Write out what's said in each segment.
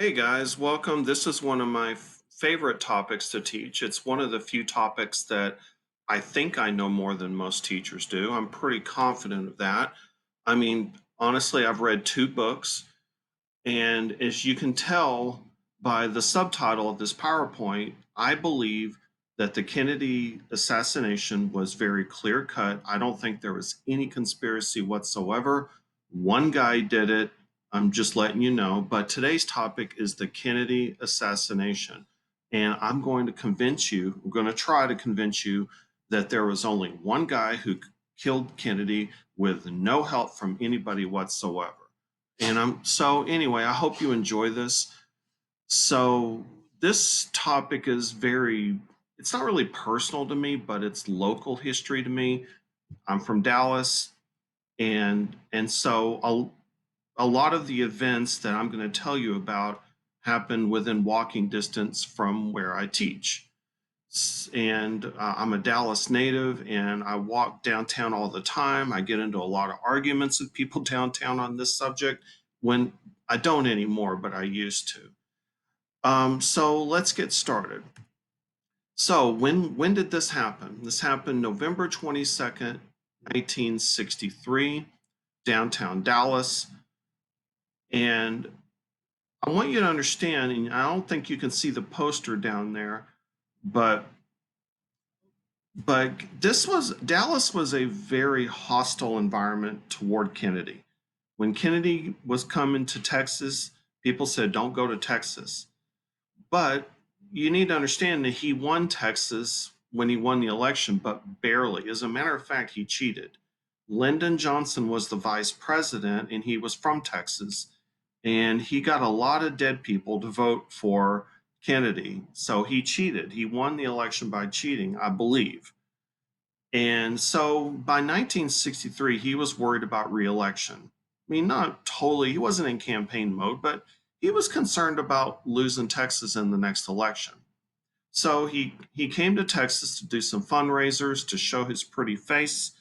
Hey guys, welcome. This is one of my favorite topics to teach. It's one of the few topics that I think I know more than most teachers do. I'm pretty confident of that. I mean, honestly, I've read two books, and as you can tell by the subtitle of this PowerPoint, I believe that the Kennedy assassination was very clear cut. I don't think there was any conspiracy whatsoever. One guy did it. I'm just letting you know. But today's topic is the Kennedy assassination. And I'm going to convince you, I'm going to try to convince you that there was only one guy who killed Kennedy with no help from anybody whatsoever. And so anyway, I hope you enjoy this. So this topic is it's not really personal to me, but it's local history to me. I'm from Dallas, and so a lot of the events that I'm going to tell you about happen within walking distance from where I teach. And I'm a Dallas native, and I walk downtown all the time. I get into a lot of arguments with people downtown on this subject when I don't anymore, but I used to. So let's get started. So when did this happen? This happened November 22nd, 1963, downtown Dallas. And I want you to understand, and I don't think you can see the poster down there, but but Dallas was a very hostile environment toward Kennedy. When Kennedy was coming to Texas, people said, don't go to Texas. But you need to understand that he won Texas when he won the election, but barely. As a matter of fact, he cheated. Lyndon Johnson was the vice president, and he was from Texas, and he got a lot of dead people to vote for Kennedy. So he cheated. He won the election by cheating, I believe. And so by 1963, he was worried about reelection. I mean, not totally, he wasn't in campaign mode, but he was concerned about losing Texas in the next election. So he came to Texas to do some fundraisers to show his pretty face.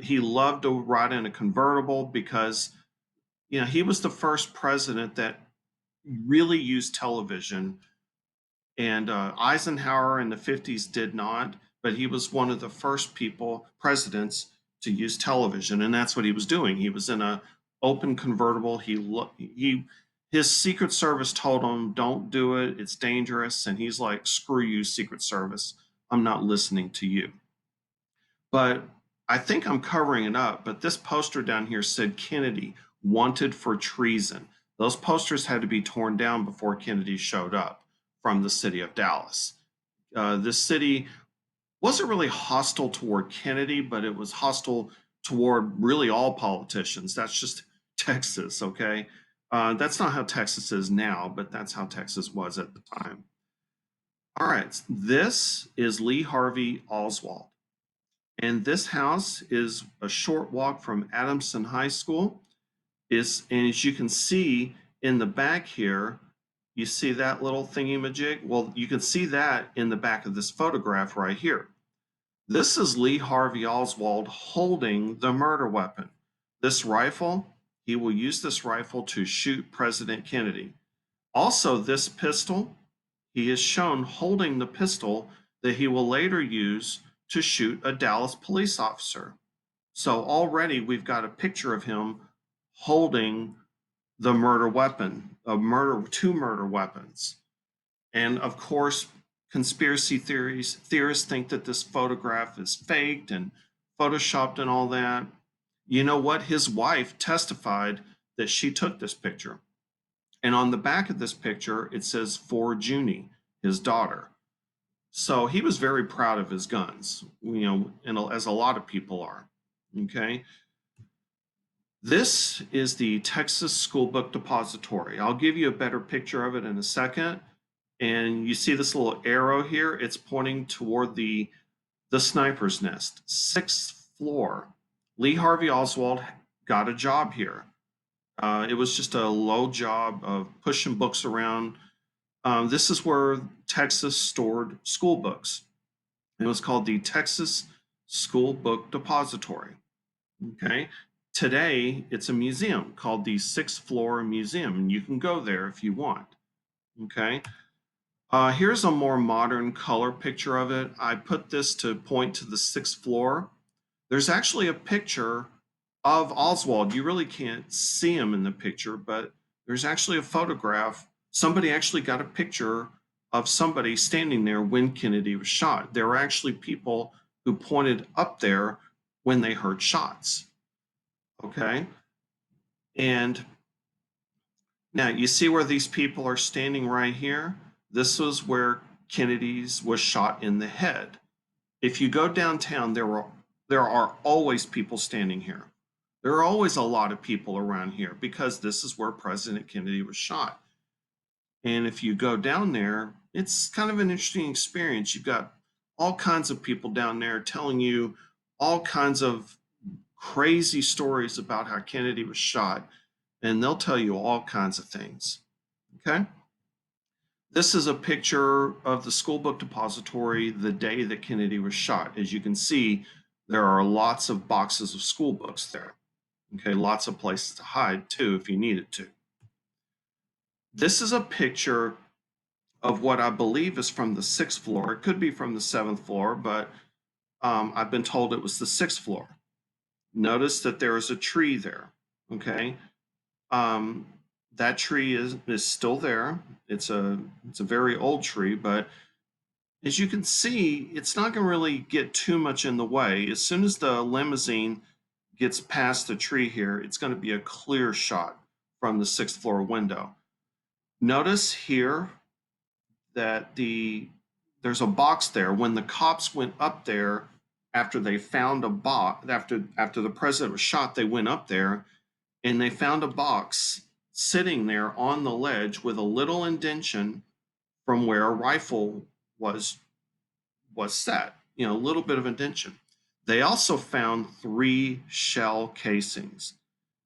He loved to ride in a convertible because he was the first president that really used television, and Eisenhower in the 50s did not, but he was one of the first presidents to use television, and that's what he was doing. He was in a open convertible. His Secret Service told him, "Don't do it. It's dangerous." And he's like, "Screw you, Secret Service. I'm not listening to you." But I think I'm covering it up. But this poster down here said Kennedy wanted for treason. Those posters had to be torn down before Kennedy showed up from the city of Dallas. This city wasn't really hostile toward Kennedy, but it was hostile toward really all politicians. That's just Texas, okay? That's not how Texas is now, but that's how Texas was at the time. All right, this is Lee Harvey Oswald. And this house is a short walk from Adamson High School. And as you can see in the back here, you see that little thingy-majig? Well, you can see that in the back of this photograph right here. This is Lee Harvey Oswald holding the murder weapon. This rifle, he will use this rifle to shoot President Kennedy. Also, this pistol, he is shown holding the pistol that he will later use to shoot a Dallas police officer. So already we've got a picture of him holding the murder weapon, two murder weapons. And of course, conspiracy theorists think that this photograph is faked and photoshopped and all that. You know what? His wife testified that she took this picture. And on the back of this picture, it says for Junie, his daughter. So he was very proud of his guns, as a lot of people are. Okay. This is the Texas School Book Depository. I'll give you a better picture of it in a second. And you see this little arrow here, it's pointing toward the sniper's nest, 6th floor. Lee Harvey Oswald got a job here. It was just a low job of pushing books around. This is where Texas stored school books. It was called the Texas School Book Depository. Okay. Today, it's a museum called the Sixth Floor Museum, and you can go there if you want. Okay. Here's a more modern color picture of it. I put this to point to the sixth floor. There's actually a picture of Oswald. You really can't see him in the picture, but there's actually a photograph. Somebody actually got a picture of somebody standing there when Kennedy was shot. There were actually people who pointed up there when they heard shots. Okay. And now you see where these people are standing right here? This was where Kennedy's was shot in the head. If you go downtown, there are always people standing here. There are always a lot of people around here because this is where President Kennedy was shot. And if you go down there, it's kind of an interesting experience. You've got all kinds of people down there telling you all kinds of crazy stories about how Kennedy was shot, and they'll tell you all kinds of things. Okay? This is a picture of the school book depository the day that Kennedy was shot. As you can see, there are lots of boxes of school books there. Okay, lots of places to hide too if you needed to. This is a picture of what I believe is from the sixth floor. It could be from the seventh floor, but I've been told it was the sixth floor. Notice that there is a tree there. Okay, that tree is still there. It's a very old tree, but as you can see, it's not going to really get too much in the way. As soon as the limousine gets past the tree here, it's going to be a clear shot from the sixth floor window. Notice here that there's a box there. When the cops went up there after they found a box, after the president was shot, they went up there and they found a box sitting there on the ledge with a little indentation from where a rifle was set, a little bit of indentation. They also found 3 shell casings.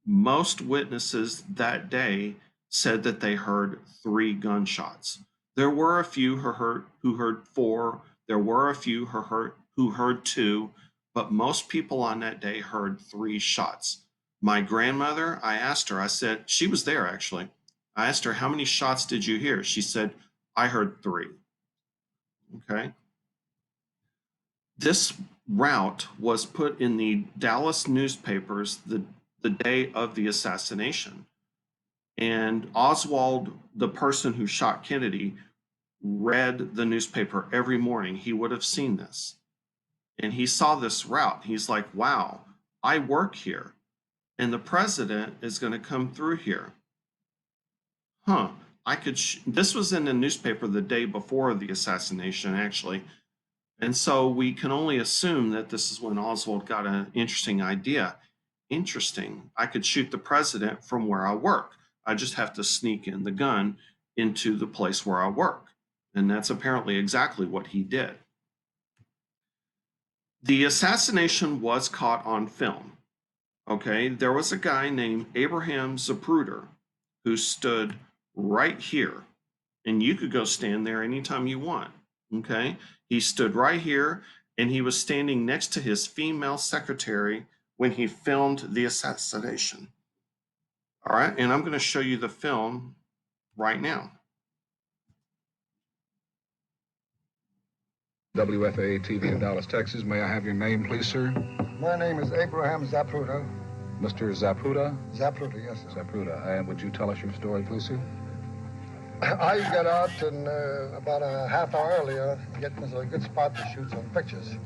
Most witnesses that day said that they heard 3 gunshots. There were a few who heard 4. There were a few who heard 2, but most people on that day heard 3 shots. My grandmother, I asked her, I said, she was there actually. I asked her, how many shots did you hear? She said, I heard 3. Okay. This route was put in the Dallas newspapers the day of the assassination. And Oswald, the person who shot Kennedy, read the newspaper every morning. He would have seen this. And he saw this route. He's like, wow, I work here. And the president is going to come through here. Huh. This was in the newspaper the day before the assassination, actually. And so we can only assume that this is when Oswald got an interesting idea. Interesting. I could shoot the president from where I work. I just have to sneak in the gun into the place where I work. And that's apparently exactly what he did. The assassination was caught on film. Okay, there was a guy named Abraham Zapruder who stood right here, and you could go stand there anytime you want. Okay, he stood right here, and he was standing next to his female secretary when he filmed the assassination. All right, and I'm going to show you the film right now. WFAA TV in Dallas, Texas. May I have your name, please, sir? My name is Abraham Zapruder. Mr. Zapruder? Zapruder, yes, sir. Zapruder. And would you tell us your story, please, sir? I got out and about a half hour earlier, getting us a good spot to shoot some pictures.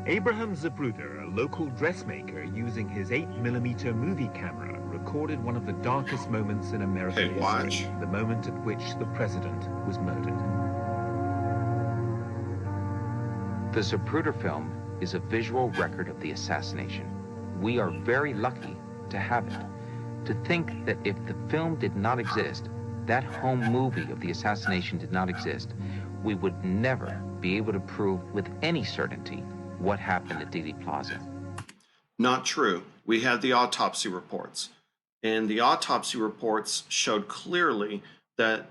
Abraham Zapruder, a local dressmaker using his 8mm movie camera, recorded one of the darkest moments in American history, the moment at which the president was murdered. The Zapruder film is a visual record of the assassination. We are very lucky to have it. To think that if the film did not exist, that home movie of the assassination did not exist, we would never be able to prove with any certainty what happened at Dealey Plaza. Not true. We had the autopsy reports, and the autopsy reports showed clearly that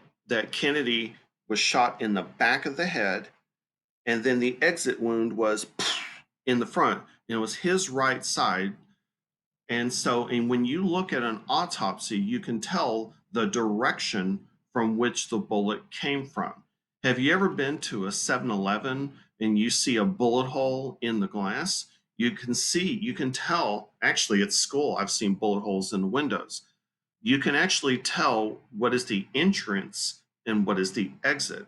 Kennedy was shot in the back of the head, and then the exit wound was in the front, and it was his right side. And when you look at an autopsy, you can tell the direction from which the bullet came from. Have you ever been to a 7-Eleven and you see a bullet hole in the glass? You can tell, actually at school, I've seen bullet holes in the windows. You can actually tell what is the entrance and what is the exit.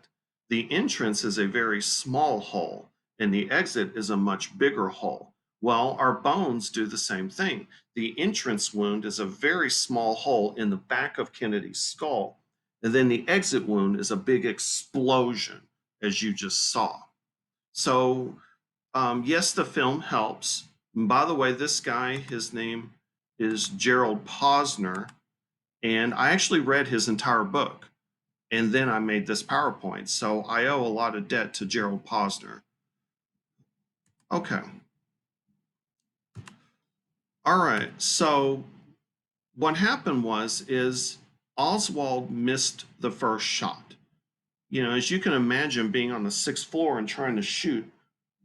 The entrance is a very small hole, and the exit is a much bigger hole. Well, our bones do the same thing. The entrance wound is a very small hole in the back of Kennedy's skull, and then the exit wound is a big explosion, as you just saw. So, yes, the film helps. And by the way, this guy, his name is Gerald Posner, and I actually read his entire book. And then I made this PowerPoint. So I owe a lot of debt to Gerald Posner. Okay. All right. So what happened is Oswald missed the first shot. You know, as you can imagine, being on the 6th floor and trying to shoot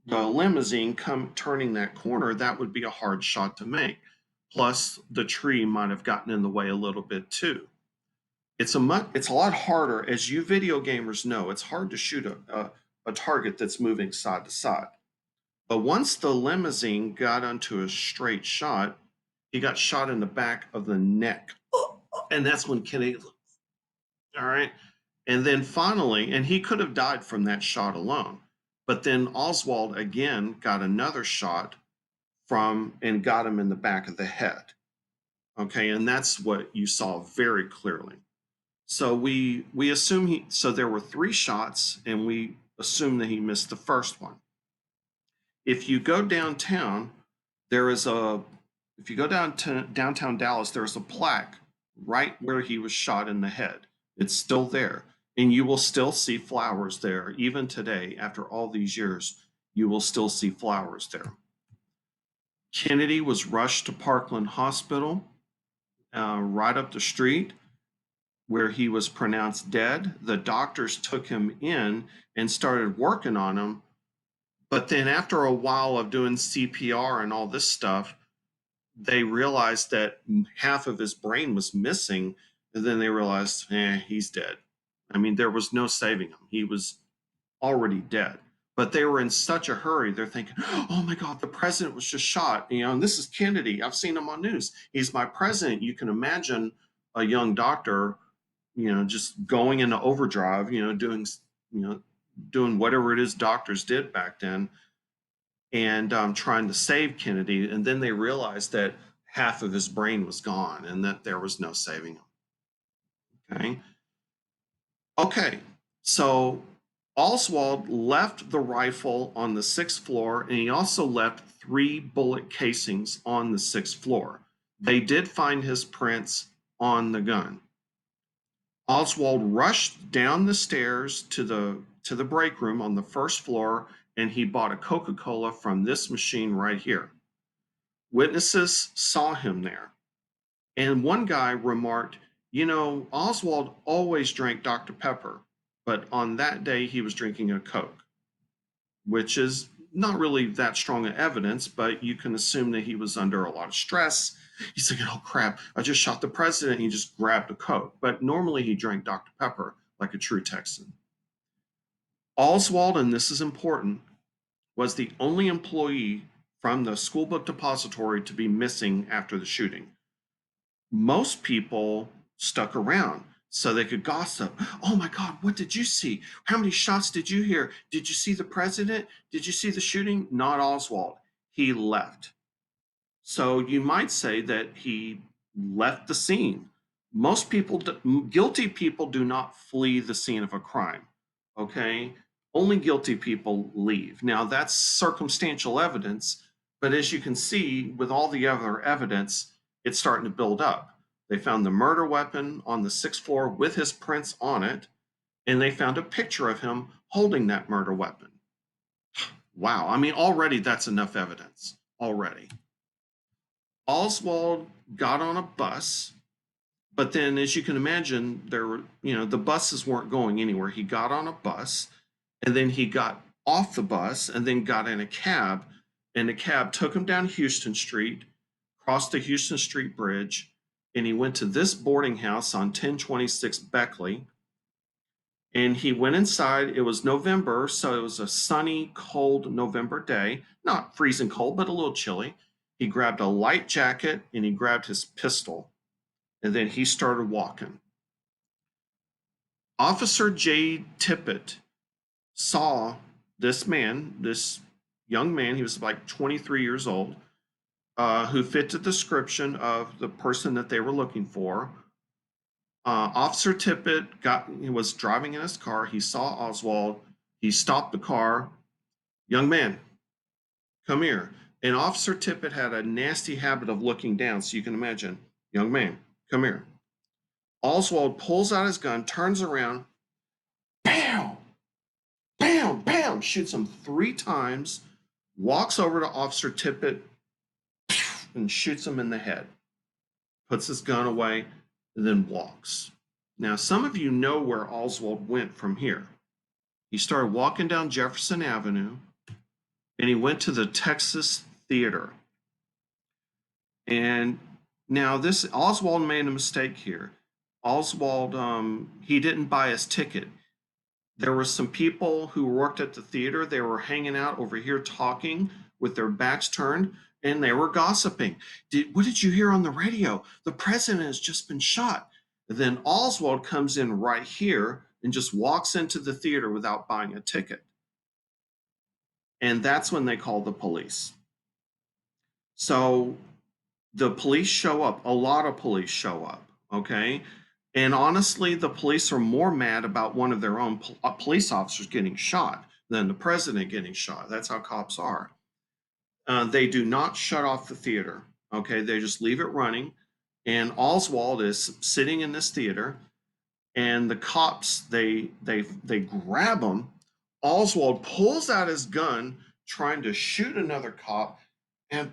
the limousine turning that corner, that would be a hard shot to make. Plus, the tree might have gotten in the way a little bit too. It's a lot harder, as you video gamers know. It's hard to shoot a target that's moving side to side. But once the limousine got onto a straight shot, he got shot in the back of the neck, and that's when Kennedy. All right, and then finally, and he could have died from that shot alone. But then Oswald again got another shot and got him in the back of the head. Okay, and that's what you saw very clearly. So we assume so there were 3 shots, and we assume that he missed the first one. If you go downtown, if you go down to downtown Dallas, there's a plaque right where he was shot in the head. It's still there, and you will still see flowers there even today. After all these years, you will still see flowers there. Kennedy was rushed to Parkland Hospital, right up the street, where he was pronounced dead. The doctors took him in and started working on him. But then after a while of doing CPR and all this stuff, they realized that half of his brain was missing. And then they realized, he's dead. I mean, there was no saving him. He was already dead. But they were in such a hurry. They're thinking, oh my God, the president was just shot. You know, and this is Kennedy. I've seen him on news. He's my president. You can imagine a young doctor, just going into overdrive, doing whatever it is doctors did back then, and trying to save Kennedy. And then they realized that half of his brain was gone and that there was no saving him. Okay. So Oswald left the rifle on the 6th floor, and he also left 3 bullet casings on the 6th floor. They did find his prints on the gun. Oswald rushed down the stairs to the break room on the 1st floor, and he bought a Coca-Cola from this machine right here. Witnesses saw him there. And one guy remarked, Oswald always drank Dr. Pepper, but on that day he was drinking a Coke, which is not really that strong of evidence, but you can assume that he was under a lot of stress. He's thinking, oh crap, I just shot the president. He just grabbed a Coke. But normally he drank Dr. Pepper like a true Texan. Oswald, and this is important, was the only employee from the school book depository to be missing after the shooting. Most people stuck around so they could gossip. Oh my God, what did you see? How many shots did you hear? Did you see the president? Did you see the shooting? Not Oswald. He left. So you might say that he left the scene. Most people, guilty people, do not flee the scene of a crime. Okay? Only guilty people leave. Now, that's circumstantial evidence, but as you can see, with all the other evidence, it's starting to build up. They found the murder weapon on the 6th floor with his prints on it, and they found a picture of him holding that murder weapon. Wow. I mean, already that's enough evidence. Already. Oswald got on a bus, but then, as you can imagine, the buses weren't going anywhere. He got on a bus, and then he got off the bus and then got in a cab, and the cab took him down Houston Street, crossed the Houston Street Bridge, and he went to this boarding house on 1026 Beckley. And he went inside. It was November, so it was a sunny, cold November day. Not freezing cold, but a little chilly. He grabbed a light jacket and he grabbed his pistol. And then he started walking. Officer J. Tippett saw this man, this young man, he was like 23 years old, who fit the description of the person that they were looking for. Officer Tippett was driving in his car. He saw Oswald. He stopped the car. Young man, come here. And Officer Tippett had a nasty habit of looking down, so you can imagine, young man, come here. Oswald pulls out his gun, turns around, bam, bam, bam, shoots him 3 times, walks over to Officer Tippett, and shoots him in the head, puts his gun away, and then walks. Now, some of you know where Oswald went from here. He started walking down Jefferson Avenue, and he went to the Texas Theater. And now Oswald made a mistake here. Oswald, he didn't buy his ticket. There were some people who worked at the theater. They were hanging out over here talking with their backs turned, and they were gossiping. What did you hear on the radio? The president has just been shot. And then Oswald comes in right here and just walks into the theater without buying a ticket. And that's when they call the police. So the police show up. A lot of police show up, okay? And honestly, the police are more mad about one of their own police officers getting shot than the president getting shot. That's how cops are. They do not shut off the theater, okay? They just leave it running. And Oswald is sitting in this theater, and the cops, they grab him. Oswald pulls out his gun, trying to shoot another cop, and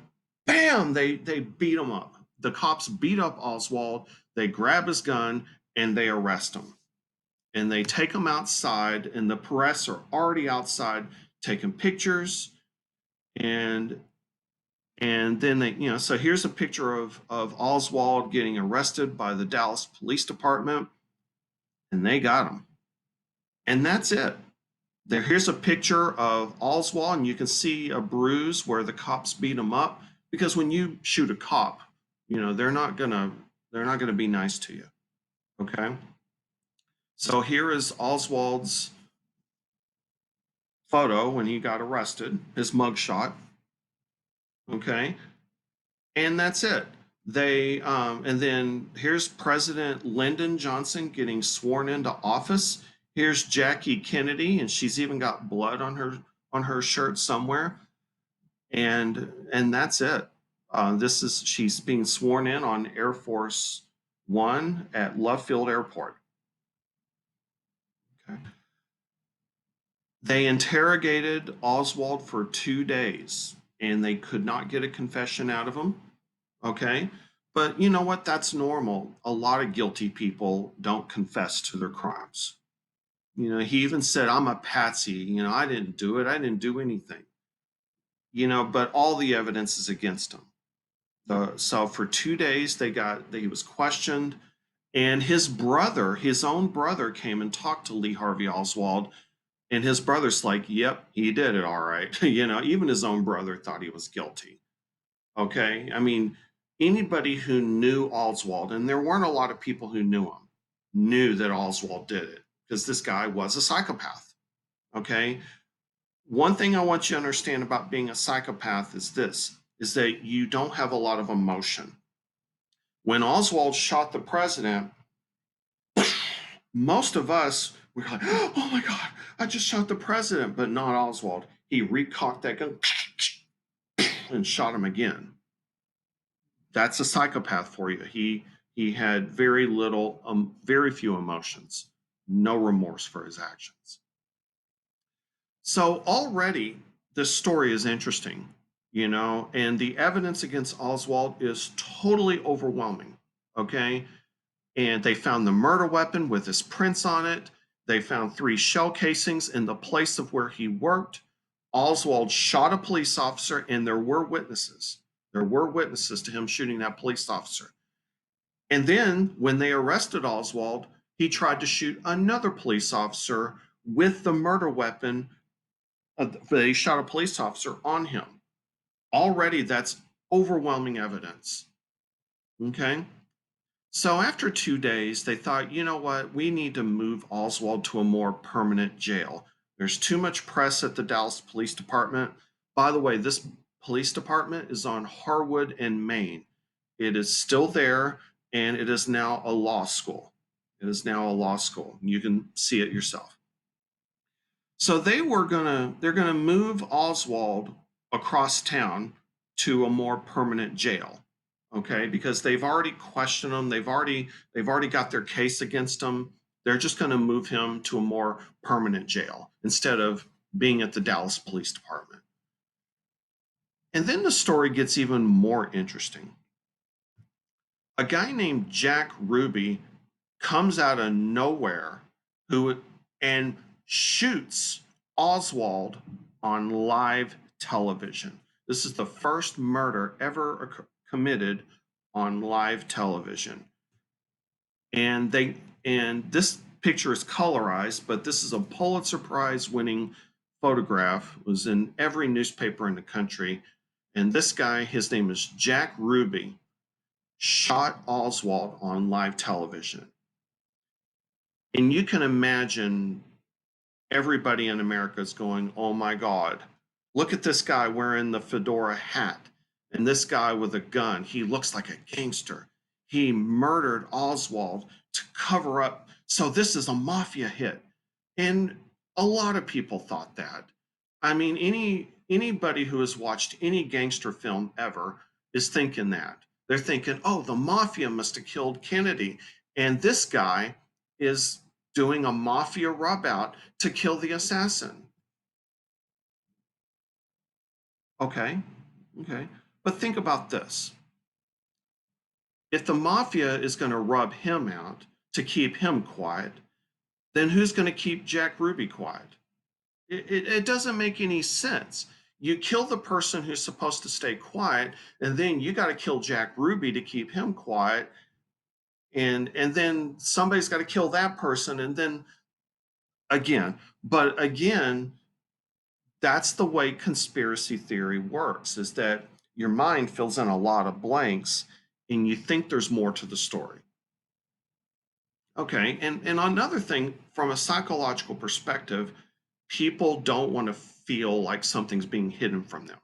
bam, they beat him up. The cops beat up Oswald. They grab his gun and they arrest him. And they take him outside, and the press are already outside taking pictures. And then they, so here's a picture of Oswald getting arrested by the Dallas Police Department, and they got him. And that's it. Here's a picture of Oswald, and you can see a bruise where the cops beat him up, because when you shoot a cop, they're not gonna be nice to you. Okay. So here is Oswald's photo when he got arrested, his mugshot. Okay. And that's it. And then here's President Lyndon Johnson getting sworn into office. Here's Jackie Kennedy, and she's even got blood on her shirt somewhere. And that's it. She's being sworn in on Air Force One at Love Field Airport. Okay. They interrogated Oswald for 2 days, and they could not get a confession out of him. Okay. But you know what? That's normal. A lot of guilty people don't confess to their crimes. He even said, I'm a patsy. I didn't do it. I didn't do anything. But all the evidence is against him. So for 2 days, he was questioned, and his own brother came and talked to Lee Harvey Oswald, and his brother's like, yep, he did it all right. Even his own brother thought he was guilty. Okay. I mean, anybody who knew Oswald, and there weren't a lot of people who knew him, knew that Oswald did it, because this guy was a psychopath. Okay. One thing I want you to understand about being a psychopath is that you don't have a lot of emotion. When Oswald shot the president, most of us were like, oh my God, I just shot the president, but not Oswald. He recocked that gun and shot him again. That's a psychopath for you. He had very few emotions, no remorse for his actions. So already this story is interesting, and the evidence against Oswald is totally overwhelming. Okay. And they found the murder weapon with his prints on it. They found 3 shell casings in the place of where he worked. Oswald shot a police officer, and there were witnesses. There were witnesses to him shooting that police officer. And then when they arrested Oswald, he tried to shoot another police officer with the murder weapon. They shot a police officer on him. Already, that's overwhelming evidence. Okay. So after 2 days, they thought, you know what? We need to move Oswald to a more permanent jail. There's too much press at the Dallas Police Department. By the way, this police department is on Harwood and Maine. It is still there, and it is now a law school. It is now a law school. You can see it yourself. So they're gonna move Oswald across town to a more permanent jail, okay? Because they've already questioned him. They've already got their case against him. They're just going to move him to a more permanent jail instead of being at the Dallas Police Department. And then the story gets even more interesting. A guy named Jack Ruby comes out of nowhere and shoots Oswald on live television. This is the first murder ever committed on live television. And this picture is colorized, but this is a Pulitzer Prize winning photograph. It was in every newspaper in the country. And this guy, his name is Jack Ruby, shot Oswald on live television. And you can imagine everybody in America is going, oh my God, look at this guy wearing the fedora hat and this guy with a gun. He looks like a gangster. He murdered Oswald to cover up. So this is a mafia hit. And a lot of people thought that. I mean, anybody who has watched any gangster film ever is thinking that. They're thinking, oh, the mafia must have killed Kennedy. And this guy is doing a mafia rub out to kill the assassin. Okay. But think about this. If the mafia is going to rub him out to keep him quiet, then who's going to keep Jack Ruby quiet? It doesn't make any sense. You kill the person who's supposed to stay quiet, and then you got to kill Jack Ruby to keep him quiet. And then somebody's got to kill that person, and then again, that's the way conspiracy theory works, is that your mind fills in a lot of blanks and you think there's more to the story. Okay, and another thing, from a psychological perspective, people don't want to feel like something's being hidden from them.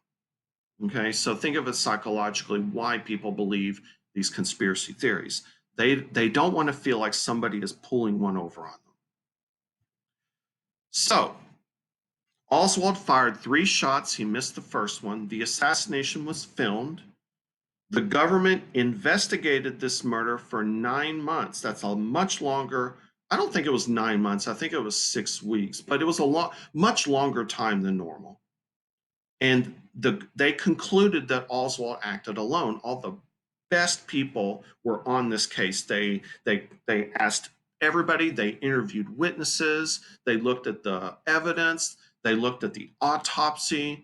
Okay, so think of it psychologically, why people believe these conspiracy theories. They don't want to feel like somebody is pulling one over on them. So Oswald fired 3 shots. He missed the first one. The assassination was filmed. The government investigated this murder for 9 months. That's a much longer. I don't think it was 9 months. I think it was 6 weeks, but it was much longer time than normal. And they concluded that Oswald acted alone. All the best people were on this case. They asked everybody. They interviewed witnesses. They looked at the evidence. They looked at the autopsy.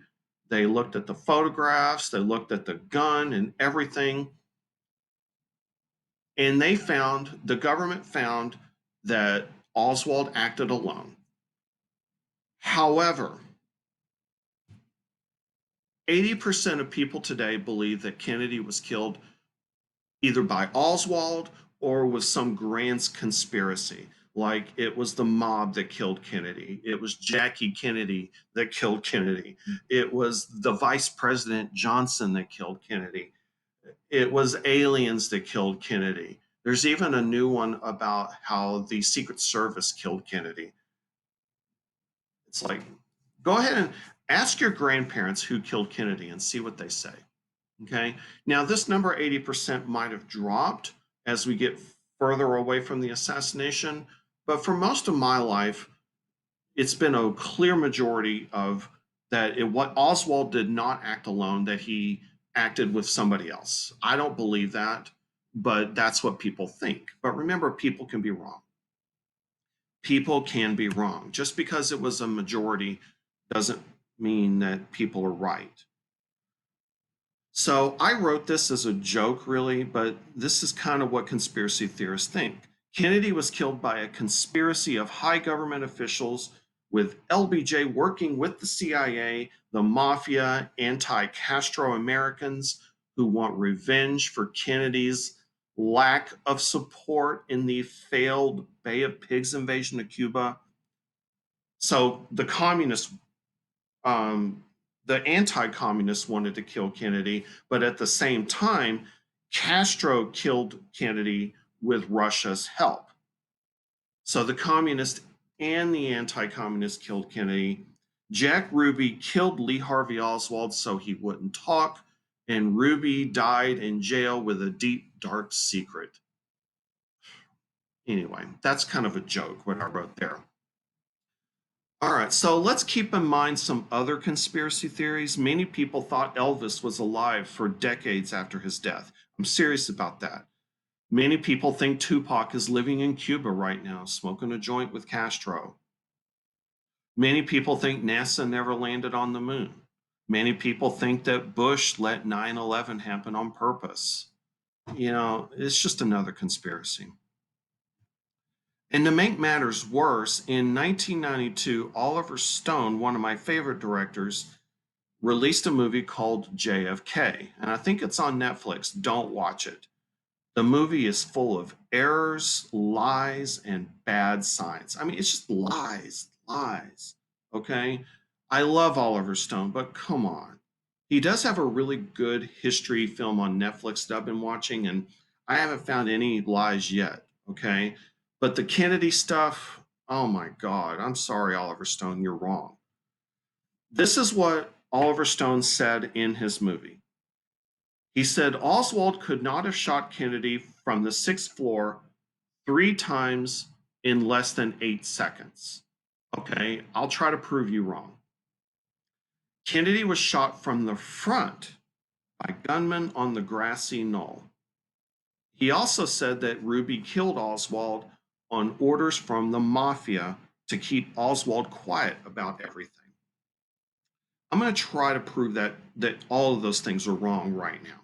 They looked at the photographs. They looked at the gun and everything. And the government found that Oswald acted alone. However, 80% of people today believe that Kennedy was killed either by Oswald or with some grand conspiracy. Like it was the mob that killed Kennedy. It was Jackie Kennedy that killed Kennedy. It was the Vice President Johnson that killed Kennedy. It was aliens that killed Kennedy. There's even a new one about how the Secret Service killed Kennedy. It's like, go ahead and ask your grandparents who killed Kennedy and see what they say. Okay. Now, this number 80% might have dropped as we get further away from the assassination, but for most of my life, it's been a clear majority of that what Oswald did not act alone, that he acted with somebody else. I don't believe that, but that's what people think. But remember, people can be wrong. People can be wrong. Just because it was a majority doesn't mean that people are right. So I wrote this as a joke, really, but this is kind of what conspiracy theorists think. Kennedy was killed by a conspiracy of high government officials with LBJ working with the CIA, the mafia, anti Castro Americans who want revenge for Kennedy's lack of support in the failed Bay of Pigs invasion of Cuba. So um, the anti-communists wanted to kill Kennedy, but at the same time, Castro killed Kennedy with Russia's help. So the communists and the anti-communists killed Kennedy. Jack Ruby killed Lee Harvey Oswald so he wouldn't talk, and Ruby died in jail with a deep, dark secret. Anyway, that's kind of a joke what I wrote there. All right, so let's keep in mind some other conspiracy theories. Many people thought Elvis was alive for decades after his death. I'm serious about that. Many people think Tupac is living in Cuba right now, smoking a joint with Castro. Many people think NASA never landed on the moon. Many people think that Bush let 9/11 happen on purpose. It's just another conspiracy. And to make matters worse, in 1992, Oliver Stone, one of my favorite directors, released a movie called JFK. And I think it's on Netflix. Don't watch it. The movie is full of errors, lies, and bad science. I mean, it's just lies, lies. Okay? I love Oliver Stone, but come on. He does have a really good history film on Netflix that I've been watching, and I haven't found any lies yet. Okay? But the Kennedy stuff, oh my God. I'm sorry, Oliver Stone, you're wrong. This is what Oliver Stone said in his movie. He said Oswald could not have shot Kennedy from the sixth floor 3 times in less than 8 seconds. Okay, I'll try to prove you wrong. Kennedy was shot from the front by gunmen on the grassy knoll. He also said that Ruby killed Oswald on orders from the mafia to keep Oswald quiet about everything. I'm going to try to prove that all of those things are wrong right now.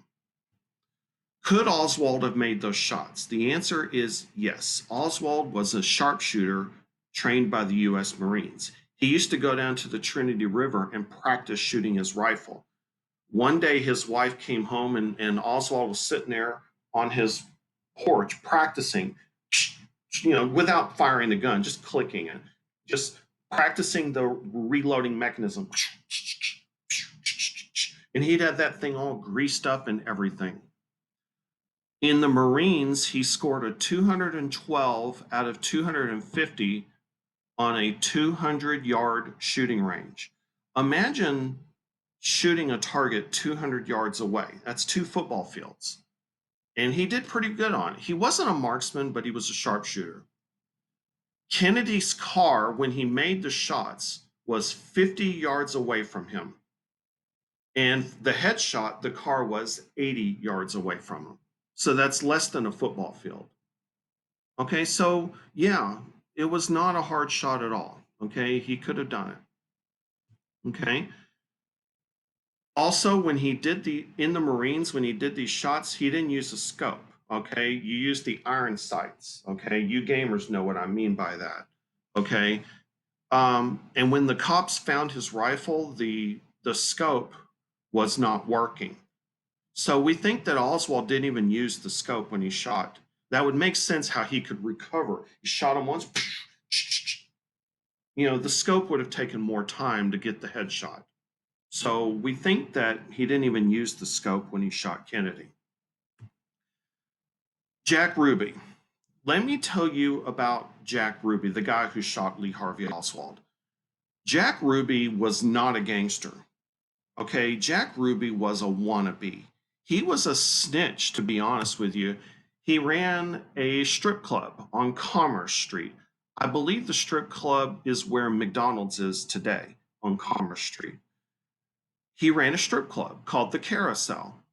Could Oswald have made those shots? The answer is yes. Oswald was a sharpshooter trained by the U.S. Marines. He used to go down to the Trinity River and practice shooting his rifle. One day his wife came home and Oswald was sitting there on his porch practicing, without firing the gun, just clicking it, just practicing the reloading mechanism. And he'd have that thing all greased up and everything. In the Marines, he scored a 212 out of 250 on a 200-yard shooting range. Imagine shooting a target 200 yards away. That's 2 football fields. And he did pretty good on it. He wasn't a marksman, but he was a sharpshooter. Kennedy's car, when he made the shots, was 50 yards away from him. And the headshot, the car was 80 yards away from him. So that's less than a football field. Okay, so yeah, it was not a hard shot at all. Okay, he could have done it. Okay. Also, when he did in the Marines, when he did these shots, he didn't use a scope. Okay, you use the iron sights. Okay, you gamers know what I mean by that. Okay, and when the cops found his rifle, the scope was not working. So we think that Oswald didn't even use the scope when he shot. That would make sense how he could recover. He shot him once. The scope would have taken more time to get the headshot. So we think that he didn't even use the scope when he shot Kennedy. Jack Ruby. Let me tell you about Jack Ruby, the guy who shot Lee Harvey Oswald. Jack Ruby was not a gangster. Okay, Jack Ruby was a wannabe. He was a snitch, to be honest with you. He ran a strip club on Commerce Street. I believe the strip club is where McDonald's is today, on Commerce Street. He ran a strip club called the Carousel.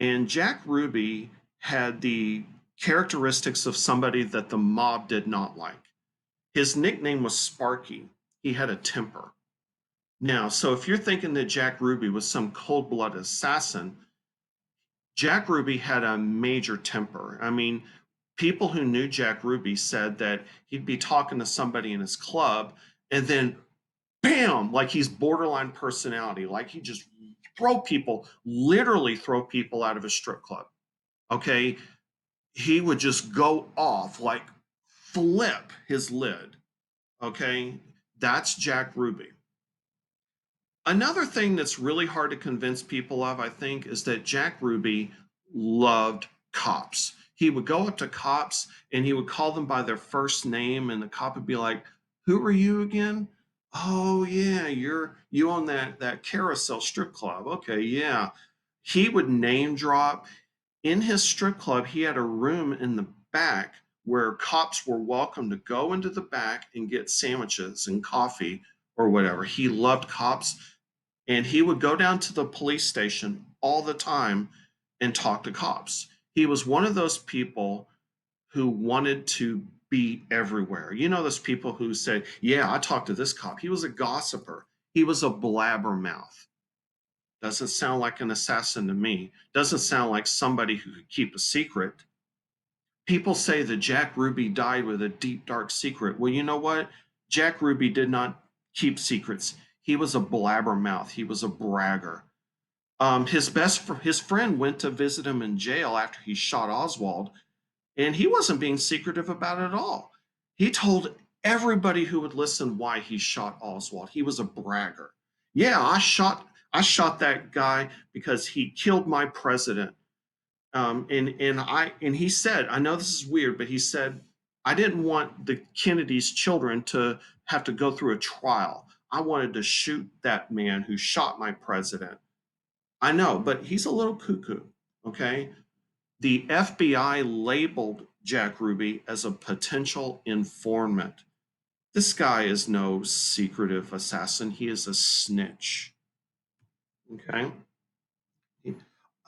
And Jack Ruby had the characteristics of somebody that the mob did not like. His nickname was Sparky. He had a temper. Now, so if you're thinking that Jack Ruby was some cold-blooded assassin, Jack Ruby had a major temper. I mean, people who knew Jack Ruby said that he'd be talking to somebody in his club and then bam, like he's borderline personality, like he just literally throw people out of a strip club. Okay. He would just go off, like flip his lid. Okay. That's Jack Ruby. Another thing that's really hard to convince people of, I think, is that Jack Ruby loved cops. He would go up to cops and he would call them by their first name, and the cop would be like, "Who are you again?" "Oh yeah, you own that carousel strip club." "Okay, yeah." He would name drop. In his strip club, he had a room in the back where cops were welcome to go into the back and get sandwiches and coffee or whatever. He loved cops, and he would go down to the police station all the time and talk to cops. He was one of those people who wanted to be everywhere. You know, those people who said, "Yeah, I talked to this cop." He was a gossiper, he was a blabbermouth. Doesn't sound like an assassin to me. Doesn't sound like somebody who could keep a secret. People say that Jack Ruby died with a deep, dark secret. Well, you know what? Jack Ruby did not keep secrets. He was a blabbermouth. He was a bragger. His friend went to visit him in jail after he shot Oswald, and he wasn't being secretive about it at all. He told everybody who would listen why he shot Oswald. He was a bragger. "Yeah, I shot that guy because he killed my president." And he said, I know this is weird, but he said, "I didn't want the Kennedy's children to have to go through a trial. I wanted to shoot that man who shot my president." I know, but he's a little cuckoo. Okay. The FBI labeled Jack Ruby as a potential informant. This guy is no secretive assassin. He is a snitch. Okay.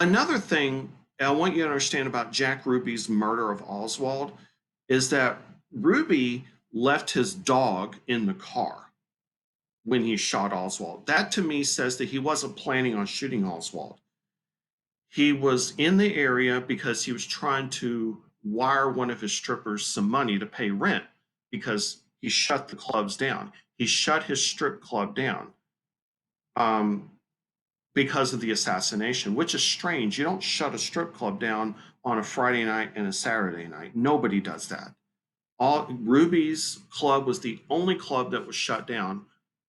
Another thing I want you to understand about Jack Ruby's murder of Oswald is that Ruby left his dog in the car when he shot Oswald. That to me says that he wasn't planning on shooting Oswald. He was in the area because he was trying to wire one of his strippers some money to pay rent because he shut the clubs down. He shut his strip club down. Because of the assassination, which is strange. You don't shut a strip club down on a Friday night and a Saturday night. Nobody does that. Ruby's club was the only club that was shut down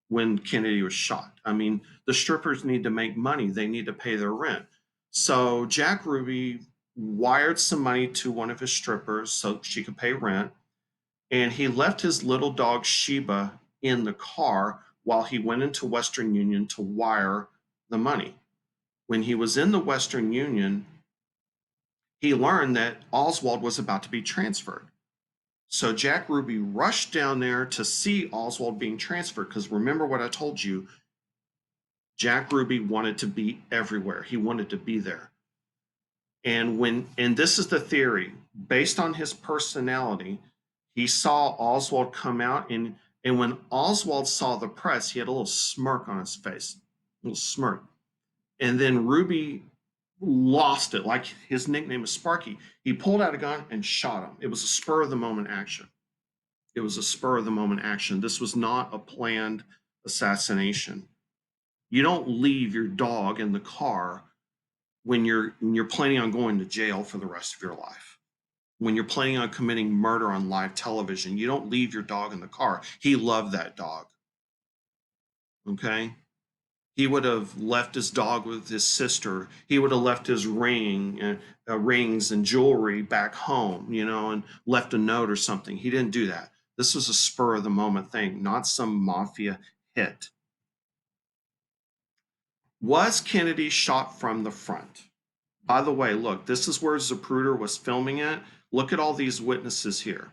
when Kennedy was shot. I mean, the strippers need to make money, they need to pay their rent. So Jack Ruby wired some money to one of his strippers so she could pay rent, and he left his little dog Sheba in the car while he went into Western Union to wire the money. When he was in the Western Union, he learned that Oswald was about to be transferred. So Jack Ruby rushed down there to see Oswald being transferred because remember what I told you, Jack Ruby wanted to be everywhere. He wanted to be there. And this is the theory, based on his personality, he saw Oswald come out, and when Oswald saw the press, he had a little smirk on his face, a little smirk. And then Ruby lost it, like his nickname is Sparky. He pulled out a gun and shot him. It was a spur of the moment action. It was a spur of the moment action. This was not a planned assassination. You don't leave your dog in the car when you're planning on going to jail for the rest of your life. When you're planning on committing murder on live television, you don't leave your dog in the car. He loved that dog. Okay? He would have left his dog with his sister. He would have left his rings and jewelry back home, and left a note or something. He didn't do that. This was a spur of the moment thing, not some mafia hit. Was Kennedy shot from the front? By the way, look, this is where Zapruder was filming it. Look at all these witnesses here.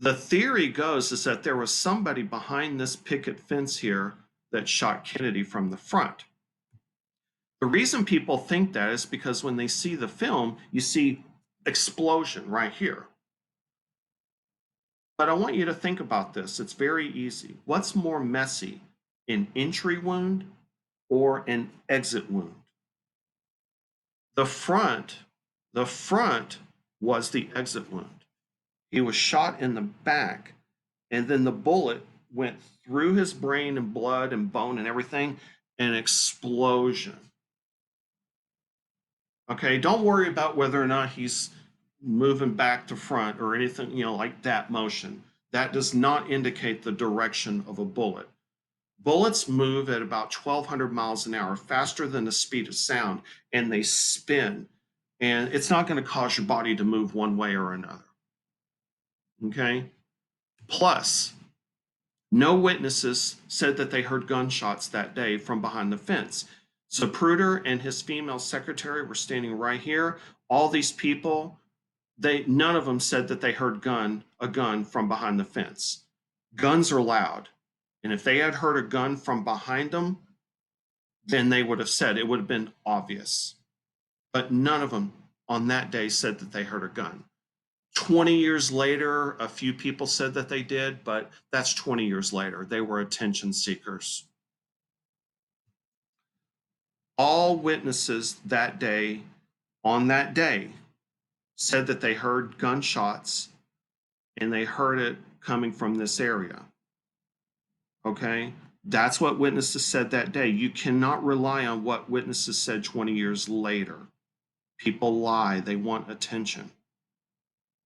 The theory goes is that there was somebody behind this picket fence here that shot Kennedy from the front. The reason people think that is because when they see the film, you see explosion right here. But I want you to think about this. It's very easy. What's more messy, an entry wound or an exit wound? The front, the front was the exit wound. He was shot in the back, and then the bullet went through his brain and blood and bone and everything, an explosion. Okay, don't worry about whether or not he's moving back to front or anything, like that motion. That does not indicate the direction of a bullet. Bullets move at about 1,200 miles an hour, faster than the speed of sound, and they spin. And it's not going to cause your body to move one way or another. Okay? Plus, no witnesses said that they heard gunshots that day from behind the fence. Zapruder and his female secretary were standing right here. All these people, none of them said that they heard a gun from behind the fence. Guns are loud. And if they had heard a gun from behind them, then they would have said it would have been obvious. But none of them on that day said that they heard a gun. 20 years later, a few people said that they did, but that's 20 years later. They were attention seekers. All witnesses that day, on that day, said that they heard gunshots and they heard it coming from this area. Okay? That's what witnesses said that day. You cannot rely on what witnesses said 20 years later. People lie, they want attention.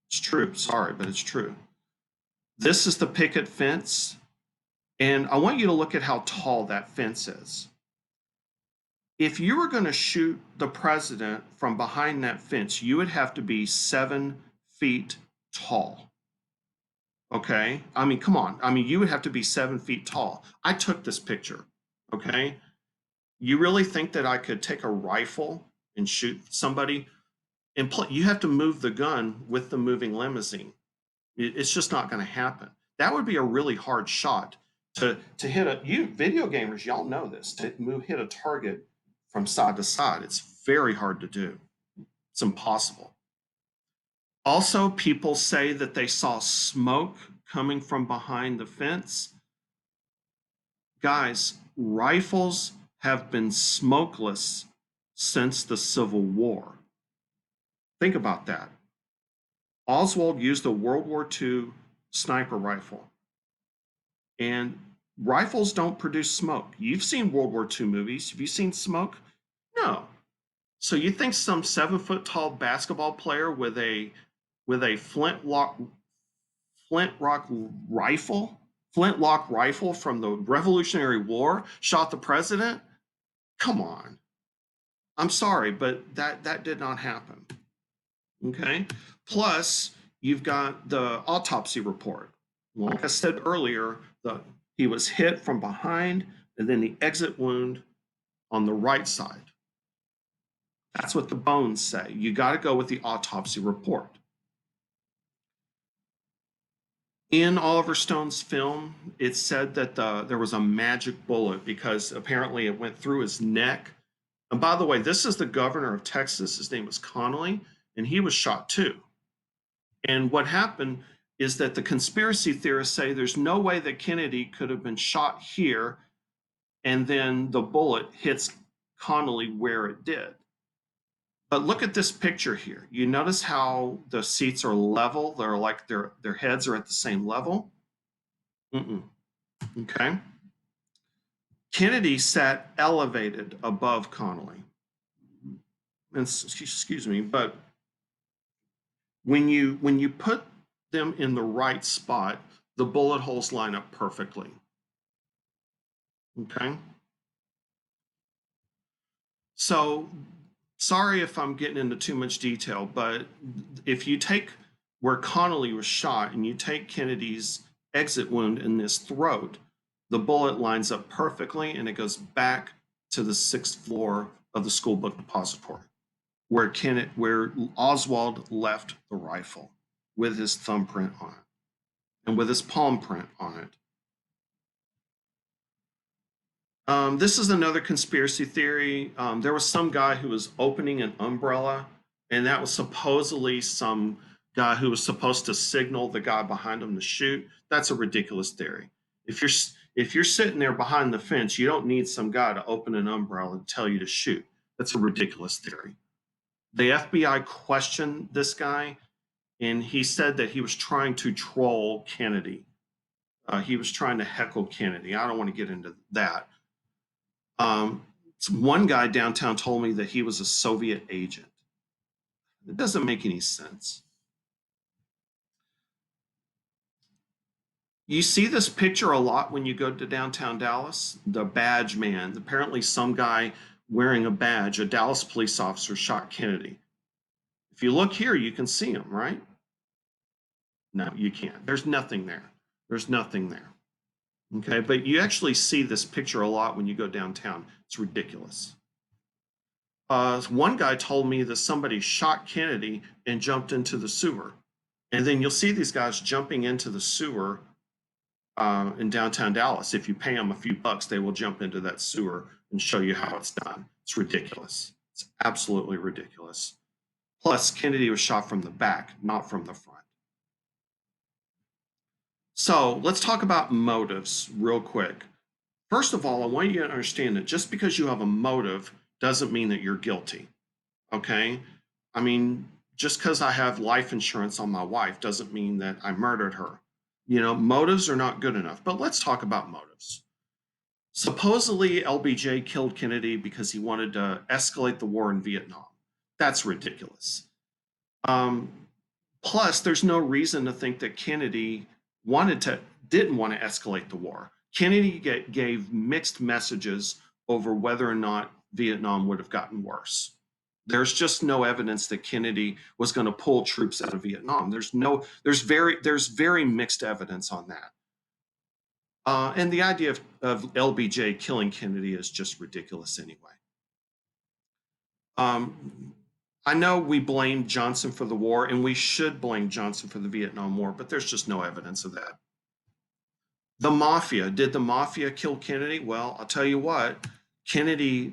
It's true. Sorry, but it's true. This is the picket fence. And I want you to look at how tall that fence is. If you were going to shoot the president from behind that fence, you would have to be 7 feet tall. Okay? I mean, come on. I mean, you would have to be 7 feet tall. I took this picture. Okay? You really think that I could take a rifle and shoot somebody? And you have to move the gun with the moving limousine. It's just not going to happen. That would be a really hard shot to hit you video gamers, y'all know this, to hit a target from side to side. It's very hard to do. It's impossible. Also, people say that they saw smoke coming from behind the fence. Guys, rifles have been smokeless since the Civil War. Think about that. Oswald used a World War II sniper rifle. And rifles don't produce smoke. You've seen World War II movies. Have you seen smoke? No. So you think some 7 foot tall basketball player with a flintlock rifle from the Revolutionary War shot the president? Come on. I'm sorry, but that did not happen. Okay? Plus, you've got the autopsy report. Well, like I said earlier, he was hit from behind and then the exit wound on the right side. That's what the bones say. You got to go with the autopsy report. In Oliver Stone's film, it said that there was a magic bullet because apparently it went through his neck. And by the way, this is the governor of Texas. His name was Connolly, and he was shot too. And what happened is that the conspiracy theorists say there's no way that Kennedy could have been shot here and then the bullet hits Connolly where it did. But look at this picture here. You notice how the seats are level? They're like their heads are at the same level. Okay. Kennedy sat elevated above Connolly. And, excuse me, but when you put them in the right spot, the bullet holes line up perfectly. Okay. So sorry if I'm getting into too much detail, but if you take where Connolly was shot and you take Kennedy's exit wound in his throat, the bullet lines up perfectly and it goes back to the 6th floor of the school book depository where Oswald left the rifle with his thumbprint on it and with his palm print on it. This is another conspiracy theory. There was some guy who was opening an umbrella, and that was supposedly some guy who was supposed to signal the guy behind him to shoot. That's a ridiculous theory. If you're sitting there behind the fence, you don't need some guy to open an umbrella and tell you to shoot. That's a ridiculous theory. The FBI questioned this guy, and he said that he was trying to troll Kennedy. He was trying to heckle Kennedy. I don't want to get into that. One guy downtown told me that he was a Soviet agent. It doesn't make any sense. You see this picture a lot when you go to downtown Dallas. The badge man. Apparently, some guy wearing a badge, a Dallas police officer, shot Kennedy. If you look here, you can see him, right? No, you can't. There's nothing there. There's nothing there. Okay, but you actually see this picture a lot when you go downtown. It's ridiculous. One guy told me that somebody shot Kennedy and jumped into the sewer. And then you'll see these guys jumping into the sewer in downtown Dallas. If you pay them a few bucks, they will jump into that sewer and show you how it's done. It's ridiculous. It's absolutely ridiculous. Plus, Kennedy was shot from the back, not from the front. So let's talk about motives real quick. First of all, I want you to understand that just because you have a motive doesn't mean that you're guilty. Okay? I mean, just because I have life insurance on my wife doesn't mean that I murdered her. You know, motives are not good enough. But let's talk about motives. Supposedly, LBJ killed Kennedy because he wanted to escalate the war in Vietnam. That's ridiculous. Plus, there's no reason to think that Kennedy didn't want to escalate the war. Kennedy gave mixed messages over whether or not Vietnam would have gotten worse. There's just no evidence that Kennedy was going to pull troops out of Vietnam. There's very mixed evidence on that. And the idea of LBJ killing Kennedy is just ridiculous anyway. I know we blame Johnson for the war, and we should blame Johnson for the Vietnam War, but there's just no evidence of that. The mafia. Did the mafia kill Kennedy? Well, I'll tell you what, Kennedy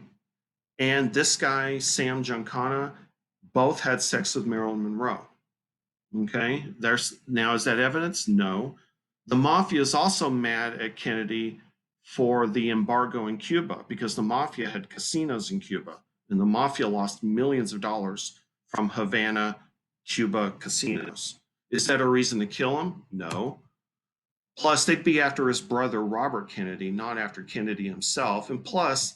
and this guy, Sam Giancana, both had sex with Marilyn Monroe. Okay, now, is that evidence? No. The mafia is also mad at Kennedy for the embargo in Cuba because the mafia had casinos in Cuba, and the mafia lost millions of dollars from Havana, Cuba casinos. Is that a reason to kill him? No. Plus, they'd be after his brother, Robert Kennedy, not after Kennedy himself. And plus,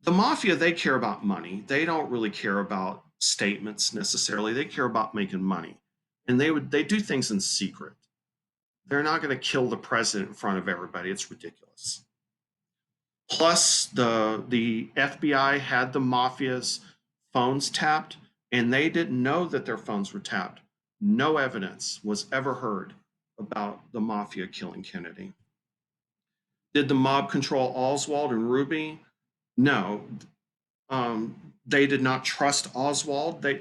the mafia, they care about money. They don't really care about statements necessarily. They care about making money. And they do things in secret. They're not going to kill the president in front of everybody. It's ridiculous. Plus, the FBI had the mafia's phones tapped, and they didn't know that their phones were tapped. No evidence was ever heard about the mafia killing Kennedy. Did the mob control Oswald and Ruby? No. They did not trust Oswald. They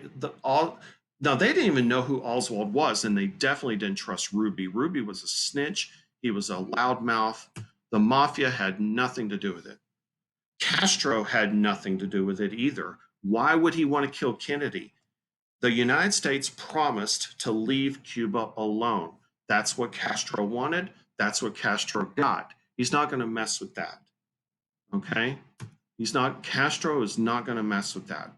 didn't even know who Oswald was, and they definitely didn't trust Ruby. Ruby was a snitch. He was a loudmouth. The mafia had nothing to do with it. Castro had nothing to do with it either. Why would he want to kill Kennedy? The United States promised to leave Cuba alone. That's what Castro wanted. That's what Castro got. He's not going to mess with that. Okay? Castro is not going to mess with that.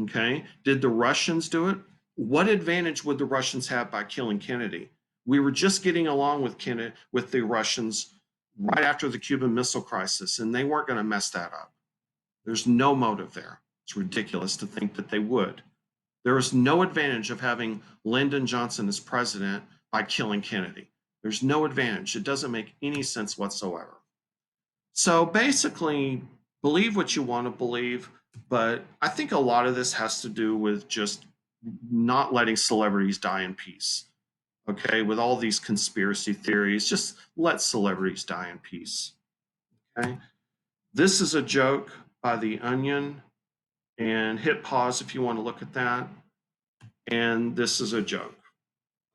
Okay? Did the Russians do it? What advantage would the Russians have by killing Kennedy? We were just getting along with the Russians right after the Cuban Missile Crisis, and they weren't going to mess that up. There's no motive there. It's ridiculous to think that they would. There is no advantage of having Lyndon Johnson as president by killing Kennedy. There's no advantage. It doesn't make any sense whatsoever. So basically, believe what you want to believe, but I think a lot of this has to do with just not letting celebrities die in peace. Okay, with all these conspiracy theories, just let celebrities die in peace. Okay, this is a joke by The Onion, and hit pause if you want to look at that. And this is a joke.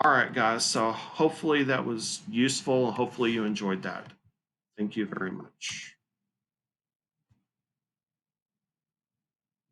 All right, guys, so hopefully that was useful. Hopefully you enjoyed that. Thank you very much.